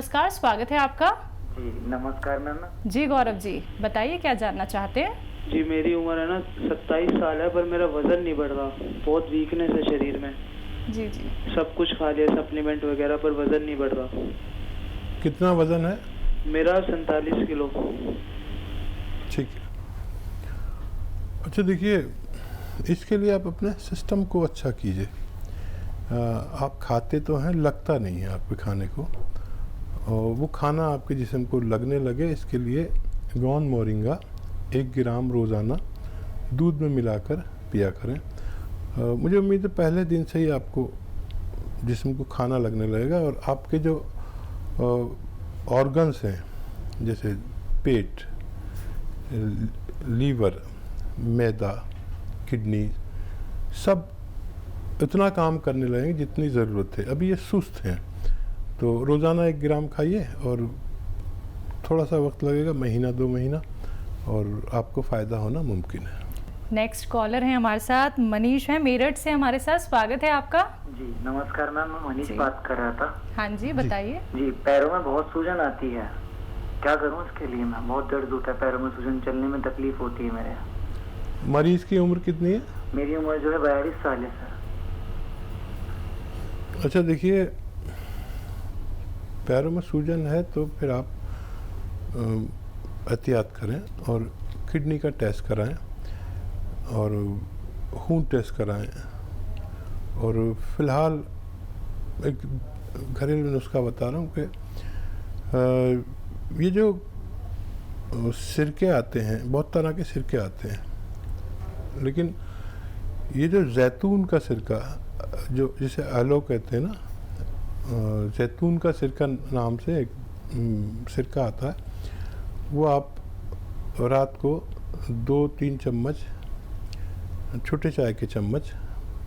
नमस्कार, स्वागत है आपका। जी नमस्कार मैम। जी गौरव जी, बताइए क्या जानना चाहते हैं। जी मेरी उम्र है ना 27 साल है, पर मेरा वजन नहीं बढ़ रहा, बहुत वीकनेस है शरीर में। जी जी। सब कुछ खा लिया सप्लीमेंट वगैरह, पर वजन नहीं बढ़ रहा। कितना वजन है? मेरा 47 किलो। ठीक है। अच्छा देखिए, इसके लिए आप अपने सिस्टम को अच्छा कीजिए। आप खाते तो हैं, लगता नहीं है आपके खाने को, और वो खाना आपके जिस्म को लगने लगे, इसके लिए गौन मोरिंगा 1 ग्राम रोज़ाना दूध में मिलाकर पिया करें। मुझे उम्मीद है पहले दिन से ही आपको जिस्म को खाना लगने लगेगा, और आपके जो ऑर्गन्स हैं जैसे पेट, लीवर, मैदा, किडनी, सब इतना काम करने लगेंगे जितनी ज़रूरत है। अभी ये सुस्त हैं, तो रोज़ाना 1 ग्राम खाइए, और थोड़ा सा वक्त लगेगा, महीना 2 महीना, और आपको फ़ायदा होना मुमकिन है। नेक्स्ट कॉलर हैं हमारे साथ, मनीष हैं मेरठ से हमारे साथ, स्वागत है आपका। जी नमस्कार मैम, मैं मनीष जी। बात कर रहा था। हाँ जी, बताइए। जी पैरों में बहुत सूजन आती है, क्या करूं इसके लिए? मैं बहुत दर्द होता है पैरों में, सूजन, चलने में तकलीफ होती है मेरे। मरीज़ की उम्र कितनी है? मेरी उम्र जो है 42 साल है सर। अच्छा देखिए, पैरों में सूजन है तो फिर आप एहतियात करें और किडनी का टेस्ट कराएं और खून टेस्ट कराएं, और फ़िलहाल एक घरेलू नुस्खा बता रहा हूँ कि ये जो सिरके आते हैं, बहुत तरह के सिरके आते हैं, लेकिन ये जो जैतून का सिरका, जो जिसे एलो कहते हैं ना, जैतून का सिरका नाम से एक सिरका आता है, वो आप रात को 2-3 चम्मच, छोटे चाय के चम्मच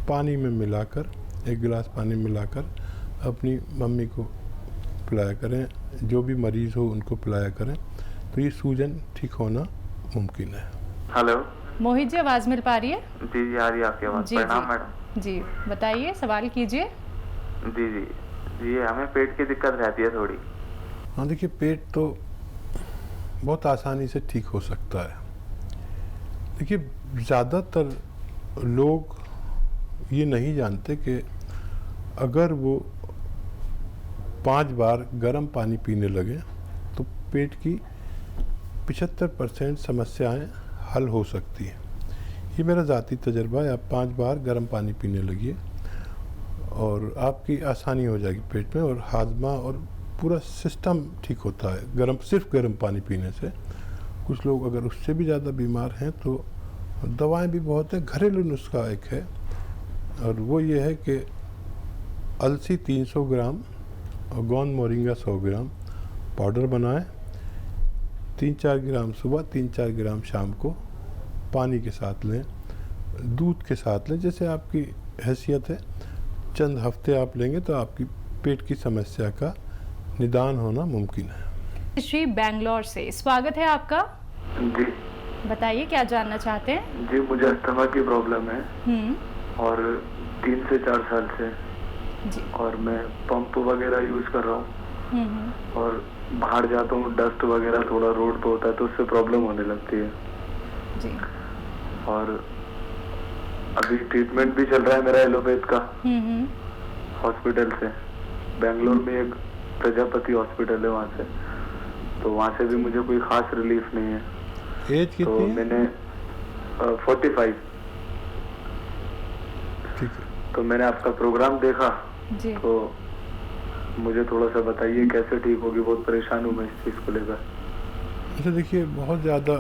पानी में मिलाकर, 1 गिलास पानी मिलाकर अपनी मम्मी को पिलाया करें, जो भी मरीज़ हो उनको पिलाया करें, तो ये सूजन ठीक होना मुमकिन है। हेलो मोहित जी, आवाज़ मिल पा रही है? जी जी, आ रही है आपकी आवाज़। जी प्रणाम जी। मैडम। जी बताइए, सवाल कीजिए। जी जी जी, हमें पेट की दिक्कत रहती है थोड़ी। हाँ देखिए, पेट तो बहुत आसानी से ठीक हो सकता है। देखिए, ज़्यादातर लोग ये नहीं जानते कि अगर वो 5 बार गर्म पानी पीने लगे तो पेट की 75% समस्याएं हल हो सकती हैं। ये मेरा ज़ाती तजर्बा है। आप 5 बार गर्म पानी पीने लगिए और आपकी आसानी हो जाएगी पेट में, और हाजमा और पूरा सिस्टम ठीक होता है सिर्फ गर्म पानी पीने से। कुछ लोग अगर उससे भी ज़्यादा बीमार हैं तो दवाएं भी बहुत हैं। घरेलू नुस्खा एक है, और वो ये है कि अलसी 300 ग्राम और गोंद मोरिंगा 100 ग्राम पाउडर बनाएं, 3-4 ग्राम सुबह, 3-4 ग्राम शाम को पानी के साथ लें, दूध के साथ लें, जैसे आपकी हैसियत है। चंद हफ्ते आप लेंगे तो आपकी पेट की समस्या का निदान होना मुमकिन है। श्री बैंगलोर से, स्वागत है आपका। जी बताइए क्या जानना चाहते हैं। जी, मुझे अस्थमा की प्रॉब्लम है और 3 से 4 साल से, जी। और मैं पंप वगैरह यूज़ कर रहा हूँ, और बाहर जाता हूँ, डस्ट वगैरह थोड़ा रोड पे होता है तो उससे प्रॉब्लम होने लगती है। जी। और अभी ट्रीटमेंट भी चल रहा है मेरा एलोपैथ का हॉस्पिटल से। बेंगलोर में एक प्रजापति हॉस्पिटल है, वहाँ से, तो वहाँ से भी मुझे कोई खास रिलीफ नहीं है। एज कितनी तो है? मैंने 45। ठीक है। तो मैंने आपका प्रोग्राम देखा, जी। तो मुझे थोड़ा सा बताइए कैसे ठीक होगी, बहुत परेशान हूँ मैं इस चीज़ को लेकर। अच्छा देखिए, बहुत ज़्यादा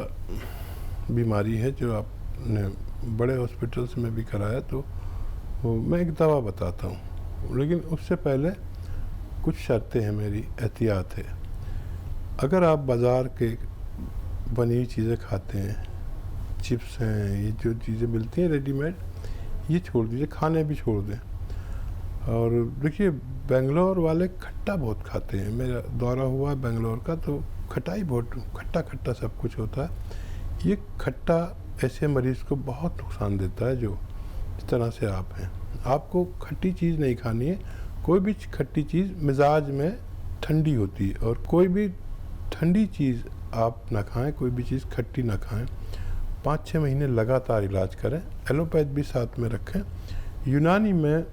बीमारी है जो आपने बड़े हॉस्पिटल्स में भी कराया, तो मैं एक दवा बताता हूँ, लेकिन उससे पहले कुछ शर्तें हैं, मेरी एहतियात है। अगर आप बाज़ार के बनी हुई चीज़ें खाते हैं, चिप्स हैं, ये जो चीज़ें मिलती हैं रेडीमेड, ये छोड़ दीजिए, खाने भी छोड़ दें। और देखिए, बेंगलोर वाले खट्टा बहुत खाते हैं। मेरा दौरा हुआ है बेंगलोर का, तो खटाई बहुत, खट्टा खट्टा सब कुछ होता है। ये खट्टा ऐसे मरीज़ को बहुत नुकसान देता है जो इस तरह से आप हैं। आपको खट्टी चीज़ नहीं खानी है, कोई भी खट्टी चीज़ मिजाज में ठंडी होती है, और कोई भी ठंडी चीज़ आप ना खाएं, कोई भी चीज़ खट्टी ना खाएं। 5-6 महीने लगातार इलाज करें, एलोपैथ भी साथ में रखें। यूनानी में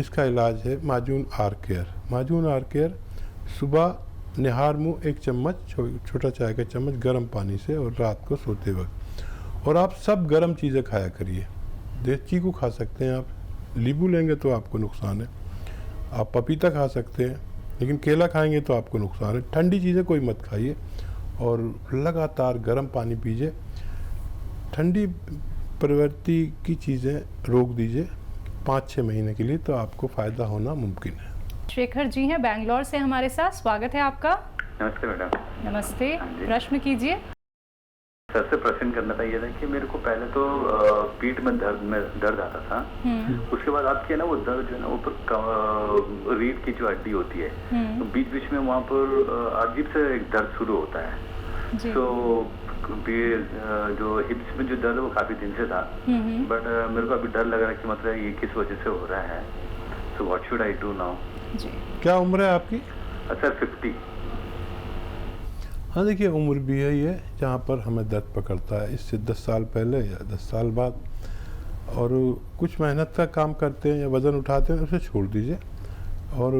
इसका इलाज है माजून आर केयर। माजून आर केयर सुबह निहार मुँह 1 चम्मच छोटा चाय का चम्मच गर्म पानी से, और रात को सोते वक्त। और आप सब गर्म चीज़ें खाया करिए। चीकू खा सकते हैं आप, नींबू लेंगे तो आपको नुकसान है, आप पपीता खा सकते हैं, लेकिन केला खाएंगे तो आपको नुकसान है। ठंडी चीज़ें कोई मत खाइए, और लगातार गर्म पानी पीजिए। ठंडी प्रवृत्ति की चीज़ें रोक दीजिए 5-6 महीने के लिए, तो आपको फ़ायदा होना मुमकिन है। शेखर जी हैं बैंगलोर से हमारे साथ, स्वागत है आपका। नमस्ते मैडम। नमस्ते, हाँ जी। प्रश्न कीजिए। सर से प्रश्न करना था ये था कि मेरे को पहले तो पीठ में दर्द आता था। उसके बाद आपके ना वो दर्द जो है ना ऊपर रीढ़ की जो हड्डी होती है, तो बीच बीच में वहाँ पर अजीब से एक दर्द शुरू होता है। जी। तो जो हिप्स में जो दर्द है वो काफी दिन से था, बट मेरे को अभी डर लग रहा है कि मतलब ये किस वजह से हो रहा है। So what should I do now? जी। क्या उम्र है आपकी? सर 50। हाँ, देखिए उम्र भी है ये जहाँ पर हमें दर्द पकड़ता है। इससे 10 साल पहले या 10 साल बाद, और कुछ मेहनत का काम करते हैं या वज़न उठाते हैं, उसे छोड़ दीजिए। और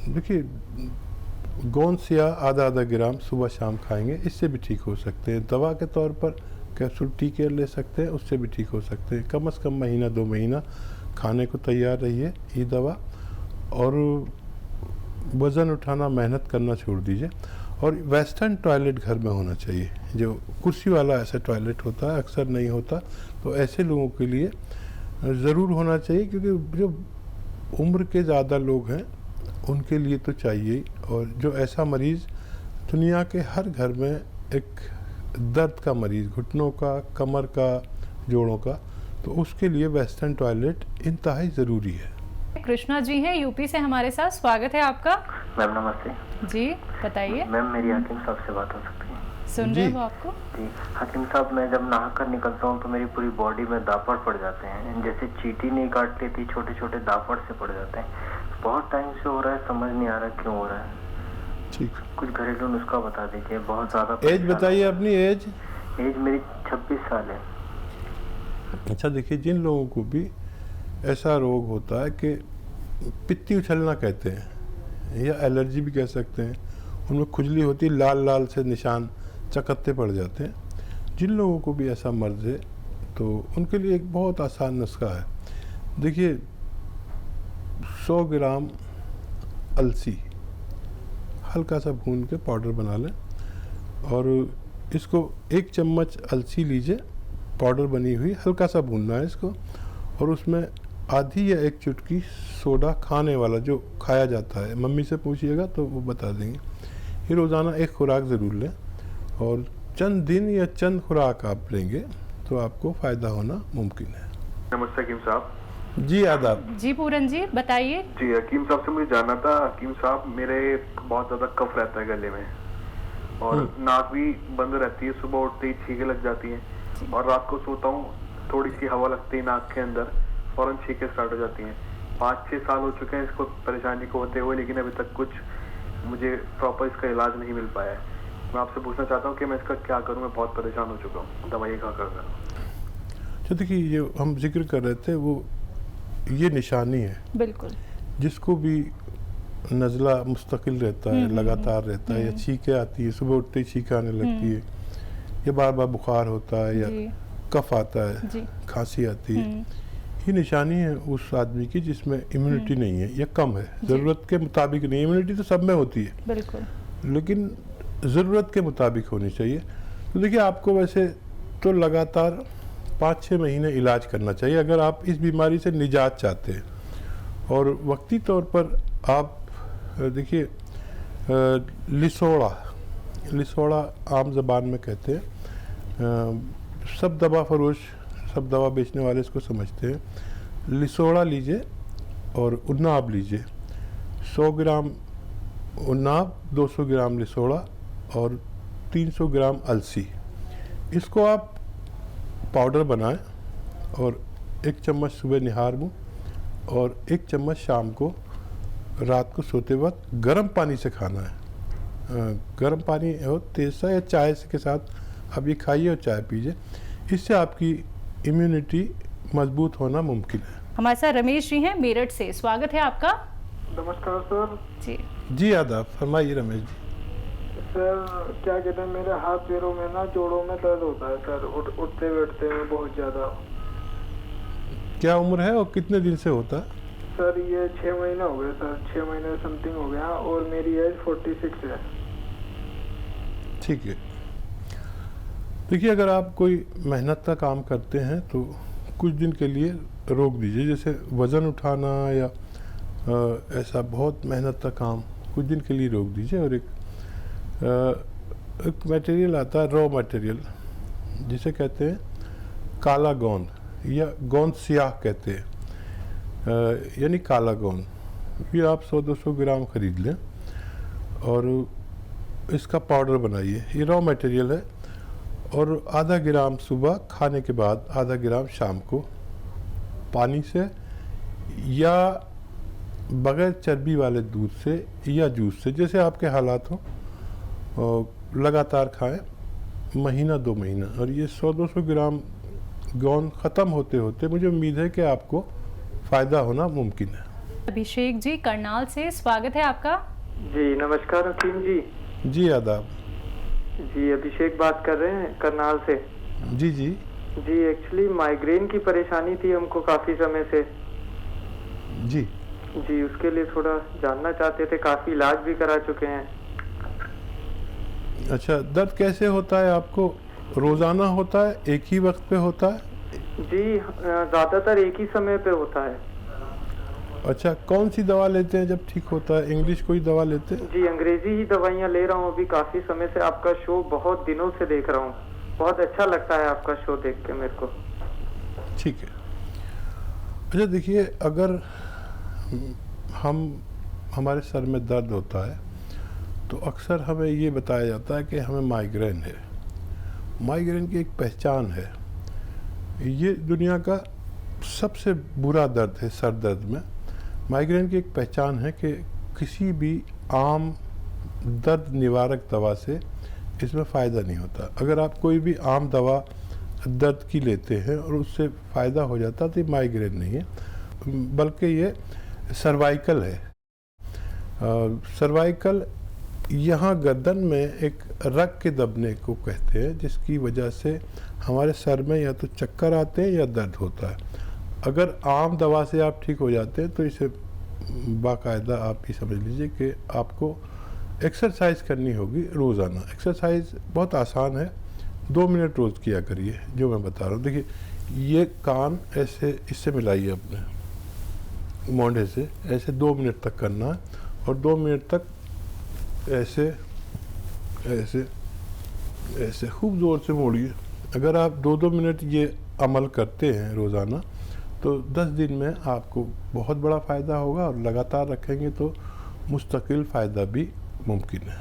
देखिए गोंदसिया आधा ग्राम सुबह शाम खाएंगे, इससे भी ठीक हो सकते हैं। दवा के तौर पर कैप्सूल टी केयर ले सकते हैं, उससे भी ठीक हो सकते हैं। कम से कम महीना 2 महीना खाने को तैयार रहिए ये दवा, और वज़न उठाना मेहनत करना छोड़ दीजिए। और वेस्टर्न टॉयलेट घर में होना चाहिए, जो कुर्सी वाला ऐसा टॉयलेट होता है, अक्सर नहीं होता, तो ऐसे लोगों के लिए ज़रूर होना चाहिए, क्योंकि जो उम्र के ज़्यादा लोग हैं उनके लिए तो चाहिए। और जो ऐसा मरीज़ दुनिया के हर घर में एक दर्द का मरीज़, घुटनों का, कमर का, जोड़ों का, तो उसके लिए वेस्टर्न टॉयलेट इंतहाई ज़रूरी है। कृष्णा जी हैं यूपी से हमारे साथ, स्वागत है आपका। मैम नमस्ते जी बताइए। मैम, मेरी हकीम साहब से बात हो सकती है? सुन रहे हैं वो आपको? जी हकीम साहब, मैं जब नहा कर निकलता हूँ तो मेरी पूरी बॉडी में दापड़ पड़ जाते हैं, जैसे चींटी नहीं काट लेती, छोटे छोटे दापड़ से पड़ जाते हैं। बहुत टाइम से हो रहा है, समझ नहीं आ रहा क्यों हो रहा है। ठीक, कुछ घरेलू नुस्खा बता दीजिए। बहुत ज़्यादा एज बताइए अपनी। एज मेरी 26 साल है। अच्छा, देखिए जिन लोगों को भी ऐसा रोग होता है कि पित्ती उछलना कहते हैं, या एलर्जी भी कह सकते हैं, उनमें खुजली होती है, लाल लाल से निशान चकत्ते पड़ जाते हैं, जिन लोगों को भी ऐसा मर्ज है तो उनके लिए एक बहुत आसान नुस्खा है। देखिए 100 ग्राम अलसी हल्का सा भून के पाउडर बना लें, और इसको 1 चम्मच अलसी लीजिए, पाउडर बनी हुई, हल्का सा भूनना है इसको, और उसमें आधी या 1 चुटकी सोडा खाने वाला जो खाया जाता है, मम्मी से पूछिएगा तो वो बता देंगे। ये रोज़ाना 1 खुराक ज़रूर लें, और चंद दिन या चंद खुराक आप लेंगे तो आपको फ़ायदा होना मुमकिन है। नमस्ते हकीम साहब। जी आदाब। जी पूरन जी बताइए। जी हकीम साहब से मुझे जानना था। हकीम साहब, मेरे बहुत ज्यादा कफ रहता है गले में, और नाक भी बंद रहती है, सुबह उठते ही छींके लग जाती हैं, और रात को सोता हूँ थोड़ी सी हवा लगती है नाक के अंदर, फौरन छींके स्टार्ट हो जाती हैं। 5-6 साल हो चुके हैं इसको परेशानी को होते हुए, लेकिन अभी तक कुछ मुझे प्रॉपर इसका इलाज नहीं मिल पाया है। मैं आपसे पूछना चाहता हूँ कि मैं इसका क्या करूँ? मैं बहुत परेशान हो चुका हूँ, दवाई खा कर। तो देखिए ये हम जिक्र कर रहे थे, वो ये निशानी है। बिल्कुल। जिसको भी नज़ला मुस्तकिल रहता है, लगातार रहता है, या छींकें आती है, सुबह उठते ही छींकें आने लगती है, या बार बार बुखार होता है, या कफ आता है, खांसी आती है, ये निशानी है उस आदमी की जिसमें इम्यूनिटी नहीं है या कम है, ज़रूरत के मुताबिक नहीं। इम्यूनिटी तो सब में होती है, बिल्कुल, लेकिन ज़रूरत के मुताबिक होनी चाहिए। तो देखिए आपको वैसे तो लगातार 5-6 महीने इलाज करना चाहिए अगर आप इस बीमारी से निजात चाहते हैं। और वक्ती तौर पर आप देखिए लिसोड़ा आम ज़बान में कहते हैं, सब दवा फरोश, सब दवा बेचने वाले इसको समझते हैं। लिसोड़ा लीजिए और उन्नाब लीजिए, 100 ग्राम उन्नाब, 200 ग्राम लिसोड़ा और 300 ग्राम अलसी, इसको आप पाउडर बनाएं और 1 चम्मच सुबह निहार मुँह और 1 चम्मच शाम को रात को सोते वक्त गर्म पानी से खाना है। गर्म पानी हो तेज सा या चाय के साथ आप ये खाइए और चाय पीजिए, इससे आपकी इम्यूनिटी मजबूत होना मुमकिन है। हमारे साथ रमेश जी हैं मेरठ से, स्वागत है आपका। नमस्कार सर। जी जी आदाब, फरमाइए रमेश जी। सर क्या कहते हैं, मेरे हाथ पैरों में ना जोड़ों में दर्द होता है सर, उठते बैठते में बहुत ज़्यादा। क्या उम्र है और कितने दिन से होता है? सर ये 6 महीने हो गए सर, 6 महीने समथिंग हो गया और मेरी एज 46 है। ठीक है, देखिए अगर आप कोई मेहनत का काम करते हैं तो कुछ दिन के लिए रोक दीजिए, जैसे वज़न उठाना या ऐसा बहुत मेहनत का काम कुछ दिन के लिए रोक दीजिए। और एक मटेरियल आता है, रॉ मटेरियल, जिसे कहते हैं काला गोंद या गोंद सियाह कहते हैं, यानी काला गोंद। ये आप 100-200 ग्राम खरीद लें और इसका पाउडर बनाइए। ये रॉ मटेरियल है। और आधा ग्राम सुबह खाने के बाद, आधा ग्राम शाम को पानी से या बगैर चर्बी वाले दूध से या जूस से, जैसे आपके हालात हों, लगातार खाएं, महीना 2 महीना। और ये 100-200 ग्राम गोंद ख़त्म होते होते मुझे उम्मीद है कि आपको फ़ायदा होना मुमकिन है। अभिषेक जी करनाल से, स्वागत है आपका। जी नमस्कार हकीम जी। जी आदाब। जी अभिषेक बात कर रहे हैं करनाल से। जी जी जी एक्चुअली माइग्रेन की परेशानी थी हमको काफ़ी समय से। जी जी उसके लिए थोड़ा जानना चाहते थे, काफ़ी इलाज भी करा चुके हैं। अच्छा, दर्द कैसे होता है आपको? रोज़ाना होता है, एक ही वक्त पे होता है? जी ज़्यादातर एक ही समय पे होता है। अच्छा, कौन सी दवा लेते हैं जब ठीक होता है? इंग्लिश कोई दवा लेते हैं? जी अंग्रेजी ही दवाइयाँ ले रहा हूँ अभी काफ़ी समय से। आपका शो बहुत दिनों से देख रहा हूँ, बहुत अच्छा लगता है आपका शो देख के मेरे को। ठीक है। अच्छा देखिए, अगर हमारे सर में दर्द होता है तो अक्सर हमें ये बताया जाता है कि हमें माइग्रेन है। माइग्रेन की एक पहचान है, ये दुनिया का सबसे बुरा दर्द है सर दर्द में। माइग्रेन की एक पहचान है कि किसी भी आम दर्द निवारक दवा से इसमें फ़ायदा नहीं होता। अगर आप कोई भी आम दवा दर्द की लेते हैं और उससे फ़ायदा हो जाता तो ये माइग्रेन नहीं है, बल्कि ये सर्वाइकल है। सर्वाइकल यहाँ गर्दन में एक रग के दबने को कहते हैं, जिसकी वजह से हमारे सर में या तो चक्कर आते हैं या दर्द होता है। अगर आम दवा से आप ठीक हो जाते हैं तो इसे बाकायदा आप ये समझ लीजिए कि आपको एक्सरसाइज करनी होगी रोज़ाना। एक्सरसाइज बहुत आसान है, 2 मिनट रोज़ किया करिए, जो मैं बता रहा हूँ। देखिए, ये कान ऐसे इससे मिलाइए अपने मोंढे से, ऐसे 2 मिनट तक करना है और 2 मिनट तक ऐसे ऐसे ऐसे खूब ज़ोर से मोड़िए। अगर आप 2-2 मिनट ये अमल करते हैं रोज़ाना तो 10 दिन में आपको बहुत बड़ा फ़ायदा होगा, और लगातार रखेंगे तो मुस्तकिल फ़ायदा भी मुमकिन है।